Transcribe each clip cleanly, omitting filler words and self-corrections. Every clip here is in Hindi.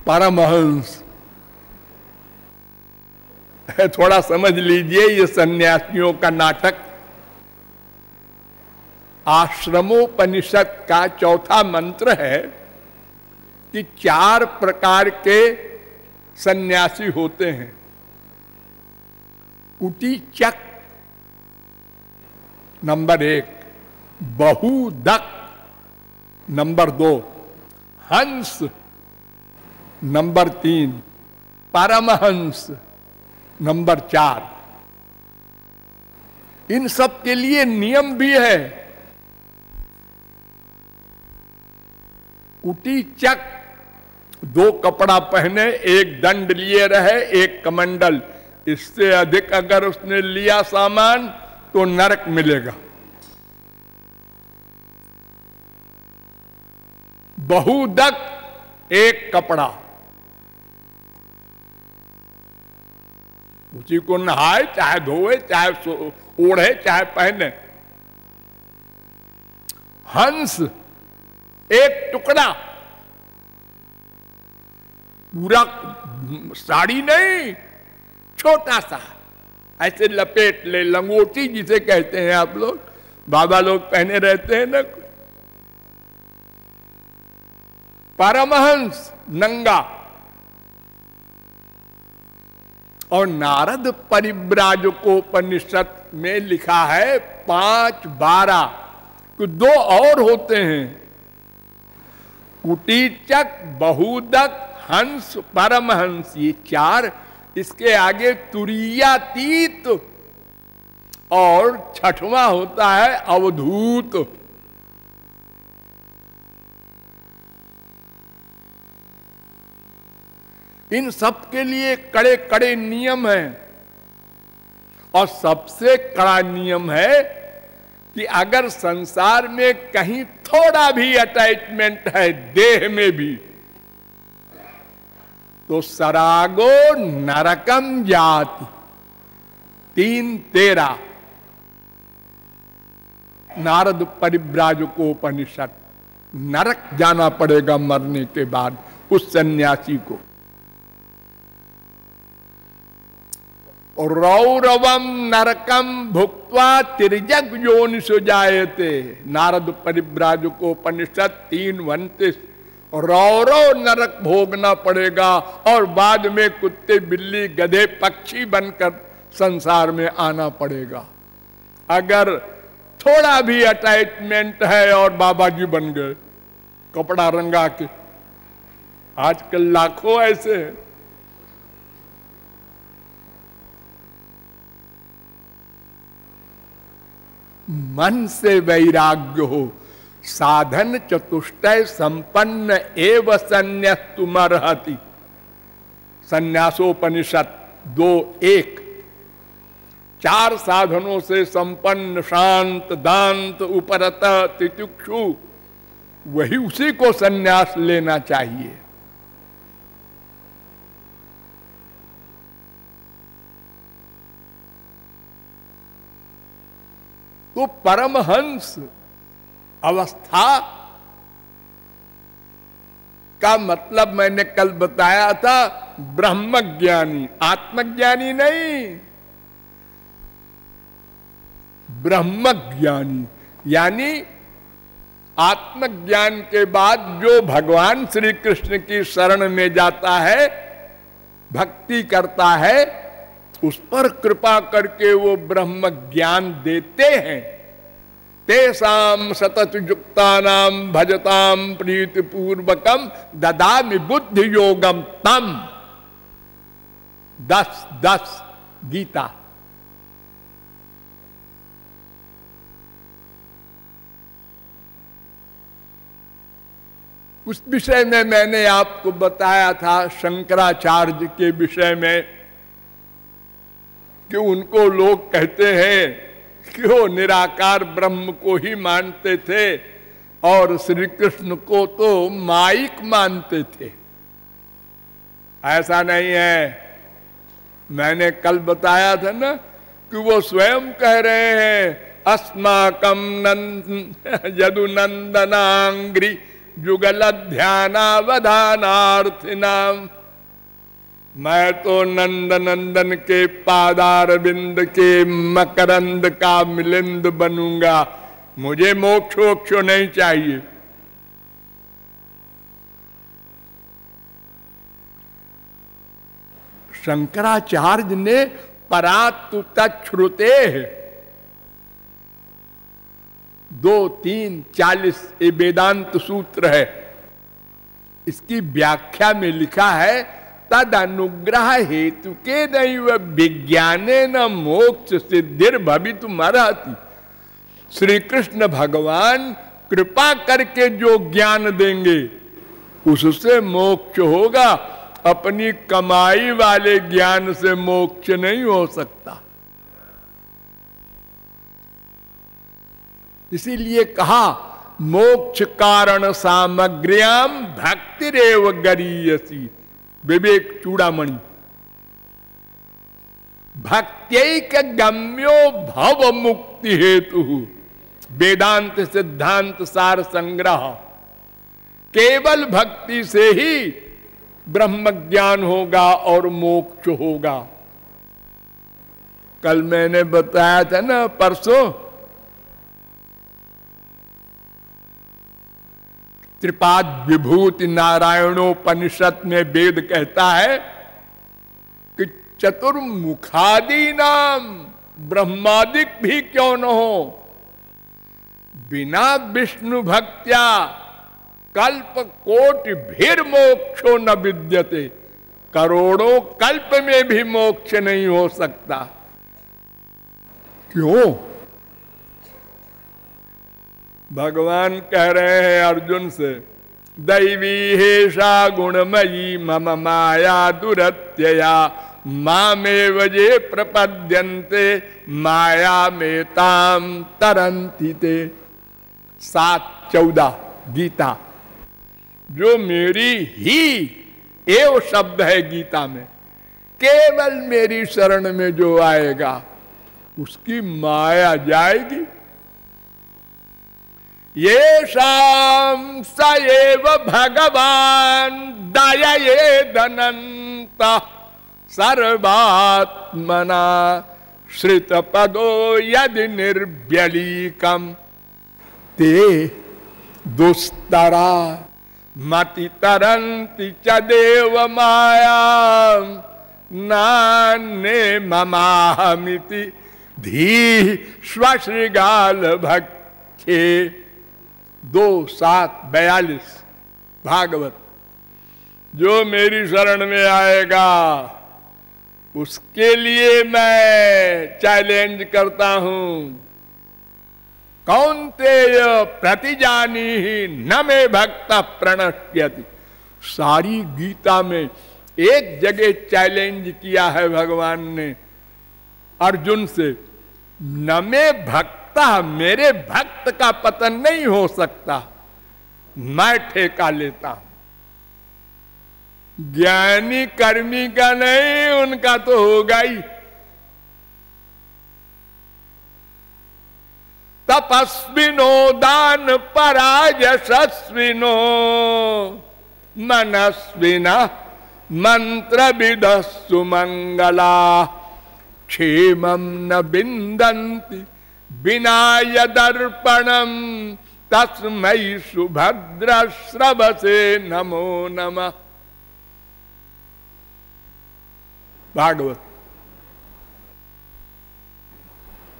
परमहंस। थोड़ा समझ लीजिए, ये सन्यासियों का नाटक। आश्रमोपनिषद का चौथा मंत्र है कि 4 प्रकार के सन्यासी होते हैं। कुटीचक नंबर 1, बहुदक नंबर 2, हंस नंबर 3, परमहंस नंबर 4। इन सब के लिए नियम भी है। कुटीचक 2 कपड़ा पहने, 1 दंड लिए रहे, 1 कमंडल। इससे अधिक अगर उसने लिया सामान तो नरक मिलेगा। बहुदक 1 कपड़ा, उसी को नहाए, चाहे धोए, चाहे ओढ़े, चाहे पहने। हंस 1 टुकड़ा, पूरा साड़ी नहीं, छोटा सा, ऐसे लपेट ले, लंगोटी जिसे कहते हैं आप लोग, बाबा लोग पहने रहते हैं ना। परमहंस नंगा। और नारद परिव्राजकोपनिषद में लिखा है 5, 12, तो 2 और होते हैं। कुटीचक, बहुदक, हंस, परमहंस, ये 4। इसके आगे तुरीयातीत और 6वां होता है अवधूत। इन सब के लिए कड़े कड़े नियम हैं। और सबसे कड़ा नियम है कि अगर संसार में कहीं थोड़ा भी अटैचमेंट है देह में भी, तो सरागो नरकम जाति। 3:13 नारद परिव्राजकोपनिषद। नरक जाना पड़ेगा मरने के बाद उस सन्यासी को। रौरवम नरकम भुक्त्वा तिर्यक योनिषु जायते। नारद परिव्राजकोपनिषद 3:29। रौरव नरक भोगना पड़ेगा और बाद में कुत्ते, बिल्ली, गधे, पक्षी बनकर संसार में आना पड़ेगा। अगर थोड़ा भी अटैचमेंट है और बाबा जी बन गए कपड़ा रंगा के। आजकल लाखों ऐसे हैं। मन से वैराग्य हो, साधन चतुष्टय संपन्न एव संन्यस्तुमर्हति। संन्यासोपनिषद 2:1। 4 साधनों से संपन्न, शांत, दांत, उपरत, तितिक्षु, वही उसी को संन्यास लेना चाहिए। तो परमहंस अवस्था का मतलब मैंने कल बताया था, ब्रह्मज्ञानी, आत्मज्ञानी नहीं, ब्रह्मज्ञानी। यानी आत्मज्ञान के बाद जो भगवान श्री कृष्ण की शरण में जाता है, भक्ति करता है, उस पर कृपा करके वो ब्रह्म ज्ञान देते हैं। तेसाम सतत युक्तानाम भजताम प्रीति पूर्वकम ददामि बुद्धि योगम तम। 10:10 गीता। उस विषय में मैंने आपको बताया था, शंकराचार्य के विषय में, कि उनको लोग कहते हैं कि वो निराकार ब्रह्म को ही मानते थे और श्री कृष्ण को तो माइक मानते थे। ऐसा नहीं है। मैंने कल बताया था ना कि वो स्वयं कह रहे हैं, अस्माकम यदुनंदनांग्री जुगल ध्यानावधानार्थिनाम। मैं तो नंद नंदन के पादारविंद के मकरंद का मिलिंद बनूंगा, मुझे मोक्ष वोक्ष नहीं चाहिए। शंकराचार्य ने परातु तच्छ्रुते 2-3-40 ये वेदांत सूत्र है, इसकी व्याख्या में लिखा है तद अनुग्रह हेतु के दैव विज्ञाने न मोक्ष सिद्धिर भवितुमर्हति। श्री कृष्ण भगवान कृपा करके जो ज्ञान देंगे उससे मोक्ष होगा, अपनी कमाई वाले ज्ञान से मोक्ष नहीं हो सकता। इसीलिए कहा मोक्ष कारण सामग्र्याम भक्तिरेव गरीयसी, विवेक चूड़ामणि। भक्त्यैक गम्यो भव मुक्ति हेतु, वेदांत सिद्धांत सार संग्रह। केवल भक्ति से ही ब्रह्म ज्ञान होगा और मोक्ष होगा। कल मैंने बताया था ना, परसों, त्रिपाद विभूति नारायणोपनिषद में वेद कहता है कि चतुर्मुखादि नाम ब्रह्मादिक भी क्यों न हो, बिना विष्णु भक्त्या कल्प कोटि भीर मोक्षो न विद्यते। करोड़ों कल्प में भी मोक्ष नहीं हो सकता। क्यों? भगवान कह रहे हैं अर्जुन से, दैवी हेषा गुणमयी मम माया दुरत्यया मामेव ये प्रपद्यन्ते माया में ताम तरन्ति ते। 7:14 गीता। जो मेरी ही एव शब्द है गीता में, केवल मेरी शरण में जो आएगा उसकी माया जाएगी। ये शाम स एव भगवान दयये दनंत सर्वात्मना श्रित पदो यदि निर्व्यलीकम ते दुस्तरा मति तरंति च देव माया नान्ये ममाहमिति धी श्वश्रृगाल भक्षे। 2:7-42 भागवत। जो मेरी शरण में आएगा उसके लिए मैं चैलेंज करता हूं, कौन्तेय प्रतिजानीहि न मे भक्त प्रणश्यति। सारी गीता में एक जगह चैलेंज किया है भगवान ने अर्जुन से, न मे भक्त, मेरे भक्त का पतन नहीं हो सकता, मैं ठेका लेता हूं। ज्ञानी कर्मी का नहीं, उनका तो होगा ही। तपस्विनो दान परायशस्विनो मनस्विना मंत्र विदः सुमंगला क्षेमं न बिंदन्ति विनाय दर्पणम तस्मै सुभद्र श्रवसे नमो नमः। भागवत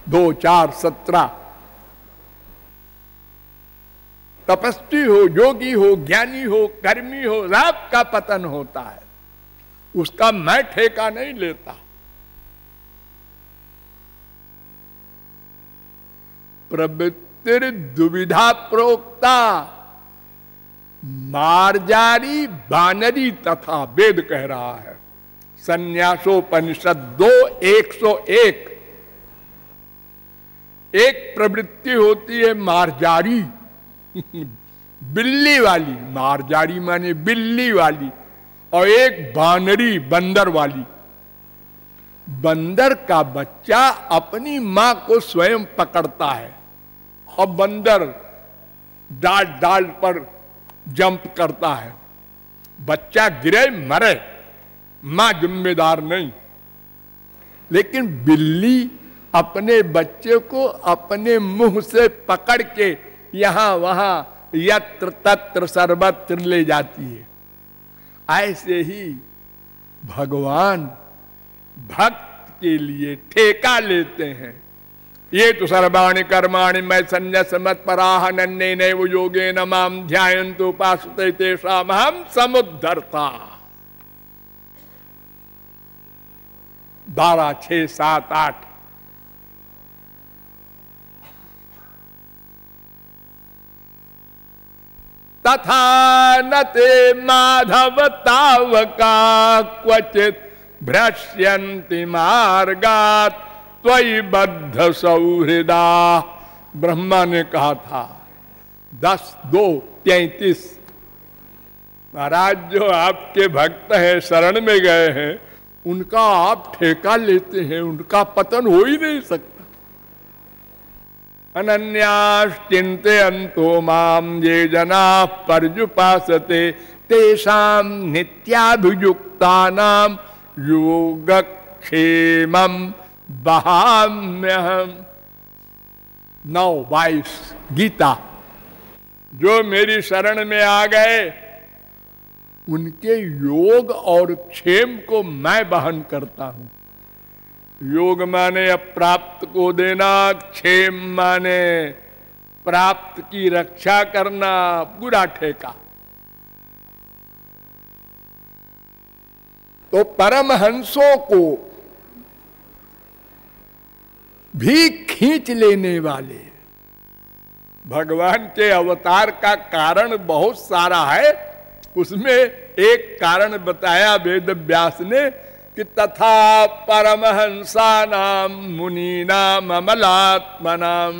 2:4-17। तपस्वी हो, योगी हो, ज्ञानी हो, कर्मी हो, सबका पतन होता है, उसका मैं ठेका नहीं लेता। प्रवृत्तिर दुविधा प्रोक्ता मार्जारी बानरी तथा, वेद कह रहा है। संन्यासोपनिषद 2:101। एक प्रवृत्ति होती है मार्जारी, बिल्ली वाली, मार्जारी माने बिल्ली वाली, और एक बानरी बंदर वाली। बंदर का बच्चा अपनी मां को स्वयं पकड़ता है और बंदर डाल डाल पर जंप करता है, बच्चा गिरे मरे, मां जिम्मेदार नहीं। लेकिन बिल्ली अपने बच्चे को अपने मुंह से पकड़ के यहां वहां यत्र तत्र सर्वत्र ले जाती है। ऐसे ही भगवान भक्त के लिए ठेका लेते हैं। ये तो सर्वाणि कर्माणि मैं संन्यास मत पराह नन्ने नैव योगेन माम ध्यायन्तु उपासते तेषाम् अहं समुद्धर्ता। 12, 6, 7, 8 तथा न ते माधव तावका क्वचित भ्रश्यन्ति मार्गात् त्वयि बद्ध सौहृदा। ब्रह्मा ने कहा था 10, 2, 33। महाराज, जो आपके भक्त हैं, शरण में गए हैं, उनका आप ठेका लेते हैं, उनका पतन हो ही नहीं सकता। अनन्याश्चिन्तयन्तो माम ये जना पर्युपासते तेषां नित्याभियुक्तानां योगक्षेमं वहाम्यहम्। 9:22 गीता। जो मेरी शरण में आ गए उनके योग और क्षेम को मैं वहन करता हूं। योग माने अप्राप्त को देना, क्षेम माने प्राप्त की रक्षा करना, बुरा ठेका। तो परमहंसों को भी खींच लेने वाले भगवान के अवतार का कारण बहुत सारा है। उसमें एक कारण बताया वेद व्यास ने कि तथा परमहंसानां मुनीनां अमलात्मनां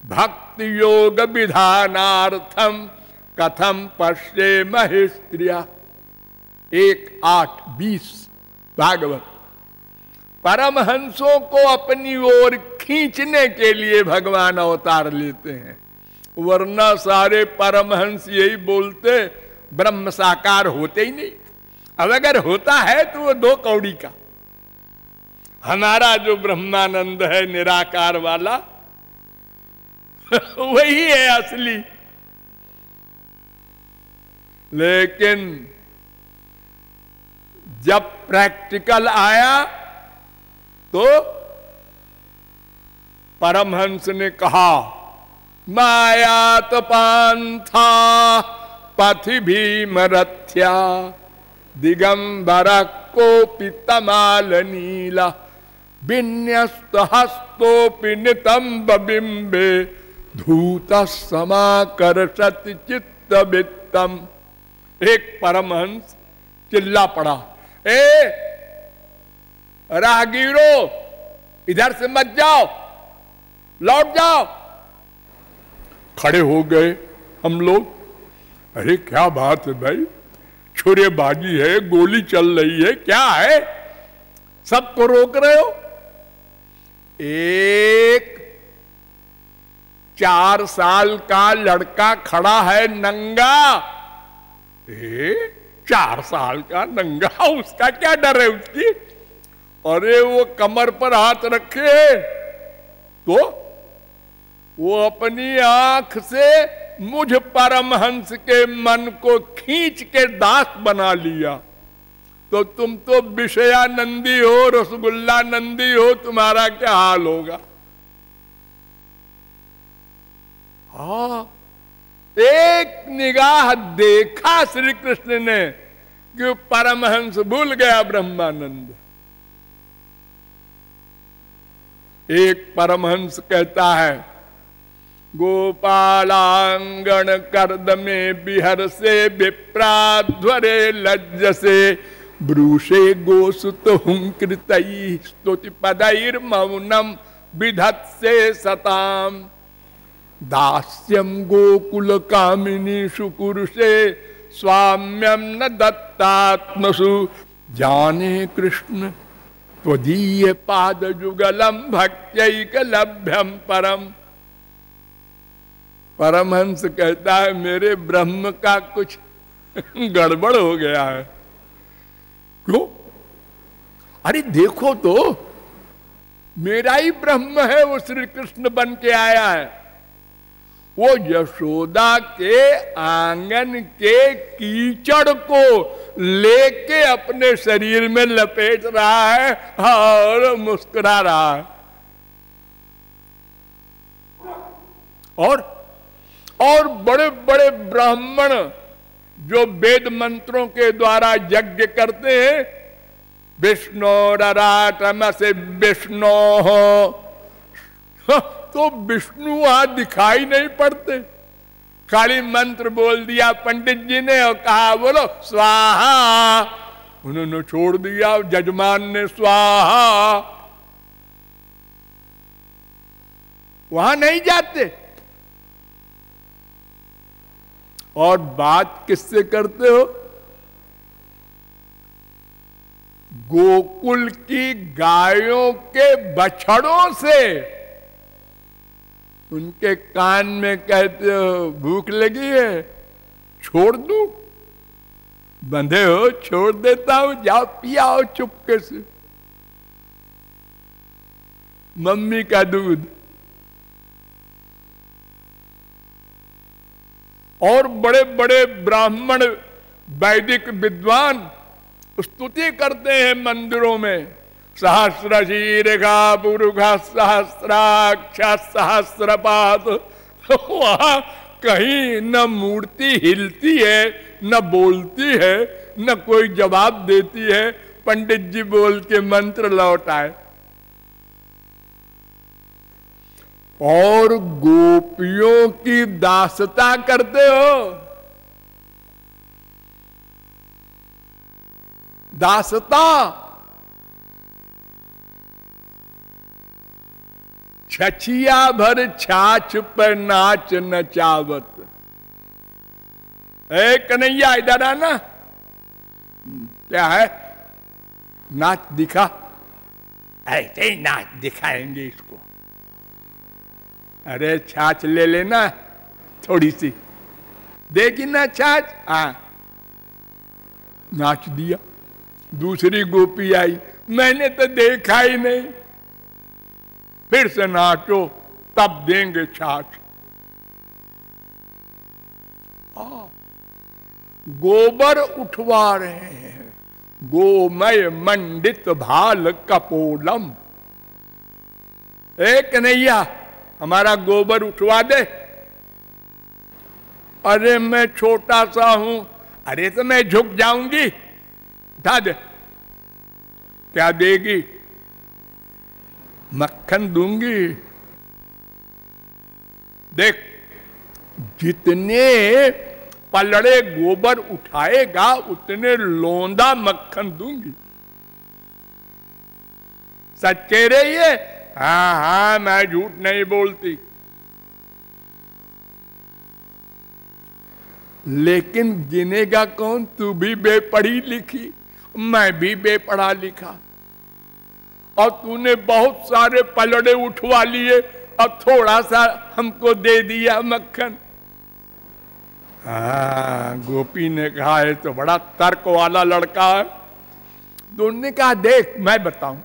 भक्ति योग विधानार्थम कथम पश्येमहि स्त्रिया। 1:8-20 भागवत। परमहंसों को अपनी ओर खींचने के लिए भगवान अवतार लेते हैं, वरना सारे परमहंस यही बोलते ब्रह्म साकार होते ही नहीं। अब अगर होता है तो वो 2 कौड़ी का। हमारा जो ब्रह्मानंद है निराकार वाला वही है असली। लेकिन जब प्रैक्टिकल आया तो परमहंस ने कहा मायात पांथा पथि भीमरथ्या दिगंबर कोपि तमाल नीला विन्यस्त हस्तोपि नितंब बिंबे धूत समाकर्षत चित्त वित्तम। एक परमहंस चिल्ला पड़ा, ए राहगीरो इधर से मत जाओ, लौट जाओ। खड़े हो गए हम लोग। अरे क्या बात है भाई, छुरेबाजी है, गोली चल रही है, क्या है, सबको रोक रहे हो। एक 4 साल का लड़का खड़ा है नंगा। 4 साल का नंगा, उसका क्या डर है उसकी। अरे वो कमर पर हाथ रखे तो वो अपनी आंख से मुझ परमहंस के मन को खींच के दास बना लिया। तो तुम तो विषयानंदी हो, रसगुल्ला नंदी हो, तुम्हारा क्या हाल होगा। हाँ, एक निगाह देखा श्री कृष्ण ने कि परमहंस भूल गया ब्रह्मानंद। एक परमहंस कहता है गोपालांगण कर्द में बिहर से विप्राध्वरे लज्ज से ब्रूषे गोसुत हुंकृतई स्तुति पदैर मौनम विधत से सताम दास्यम गोकुल कामिनी सुकुरुषे स्वाम्यम न दत्तात्मसु जाने कृष्ण त्वदीय पाद जुगलम भक्त्यैक लभ्यम परम। परमहंस कहता है मेरे ब्रह्म का कुछ गड़बड़ हो गया है। क्यों? अरे देखो तो, मेरा ही ब्रह्म है वो श्री कृष्ण बन के आया है। वो यशोदा के आंगन के कीचड़ को लेके अपने शरीर में लपेट रहा है और मुस्कुरा रहा है। और बड़े बड़े ब्राह्मण जो वेद मंत्रों के द्वारा यज्ञ करते हैं, विष्णु रराटम से विष्णु हो, तो विष्णु वहां दिखाई नहीं पड़ते। खाली मंत्र बोल दिया पंडित जी ने और कहा बोलो स्वाहा, उन्होंने छोड़ दिया, जजमान ने स्वाहा, वहां नहीं जाते। और बात किससे करते हो? गोकुल की गायों के बछड़ों से। उनके कान में कहते हो भूख लगी है, छोड़ दूं? बंधे हो, छोड़ देता हूं, जाओ पियाओ चुपके से मम्मी का दूध। और बड़े बड़े ब्राह्मण वैदिक विद्वान स्तुति करते हैं मंदिरों में, सहस्र शीर्षा पुरुषा सहस्राक्ष सहस्रपात। वहां कहीं न मूर्ति हिलती है, न बोलती है, न कोई जवाब देती है। पंडित जी बोल के मंत्र लौटाए। और गोपियों की दासता करते हो। दासता छछिया भर छाछ पर नाच नचावत। ए कन्हैया इधर आना, क्या है? नाच दिखा। ऐसे ही नाच दिखाएंगे इसको। अरे छाछ ले लेना थोड़ी सी, देगी ना छाछ? हाँ, नाच दिया। दूसरी गोपी आई, मैंने तो देखा ही नहीं। फिर से नाचो, तब देंगे छाछ। गोबर उठवा रहे हैं, गोमय मंडित भाल कपोलम। ए कन्हैया, हमारा गोबर उठवा दे। अरे मैं छोटा सा हूं। अरे तो मैं झुक जाऊंगी, उठा दे। क्या देगी? मक्खन दूंगी। देख, जितने पलड़े गोबर उठाएगा उतने लोंदा मक्खन दूंगी। सच कह रही है? हाँ हाँ, मैं झूठ नहीं बोलती। लेकिन गिनेगा कौन? तू भी बेपढ़ी लिखी, मैं भी बेपढ़ा लिखा, और तूने बहुत सारे पलड़े उठवा लिए और थोड़ा सा हमको दे दिया मक्खन। हाँ, गोपी ने कहा है तो बड़ा तर्क वाला लड़का है। दोनों ने कहा देख मैं बताऊं,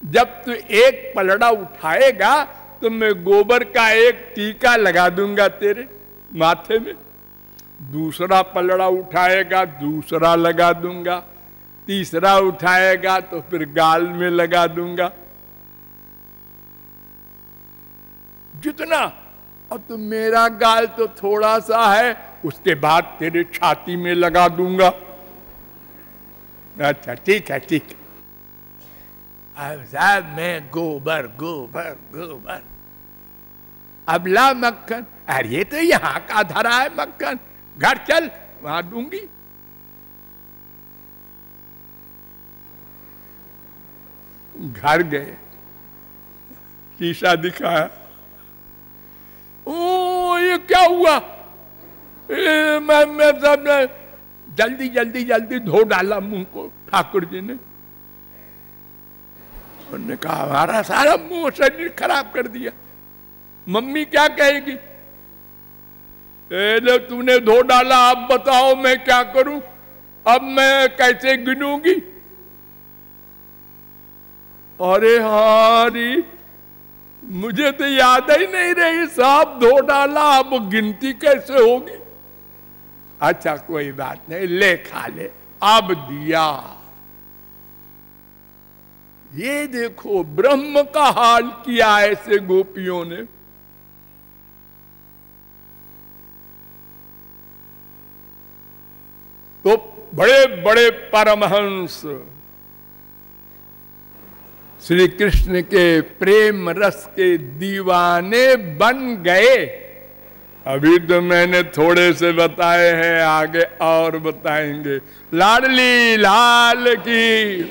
जब तू एक पलड़ा उठाएगा तो मैं गोबर का एक टीका लगा दूंगा तेरे माथे में। दूसरा पलड़ा उठाएगा, दूसरा लगा दूंगा। तीसरा उठाएगा तो फिर गाल में लगा दूंगा। जितना, अब तो मेरा गाल तो थोड़ा सा है, उसके बाद तेरे छाती में लगा दूंगा। अच्छा ठीक है, ठीक है। अब साहब मैं गोबर गोबर गोबर, अब ला मक्खन। अरे तो यहां का धरा है मक्खन, घर चल वहां दूंगी। घर गए, शीशा दिखाया। ओ ये क्या हुआ? मैं सब जल्दी जल्दी जल्दी धो डाला मुंह को ठाकुर जी ने। उन्होंने कहा हमारा सारा मुंह शरीर खराब कर दिया, मम्मी क्या कहेगी? ले तूने धो डाला, अब बताओ मैं क्या करूं, अब मैं कैसे गिनूंगी। अरे हारी, मुझे तो याद ही नहीं रही साहब, धो डाला, अब गिनती कैसे होगी। अच्छा कोई बात नहीं, ले खा ले, अब दिया। ये देखो ब्रह्म का हाल किया ऐसे गोपियों ने। तो बड़े बड़े परमहंस श्री कृष्ण के प्रेम रस के दीवाने बन गए। अभी तो मैंने थोड़े से बताए हैं, आगे और बताएंगे। लाडली लाल की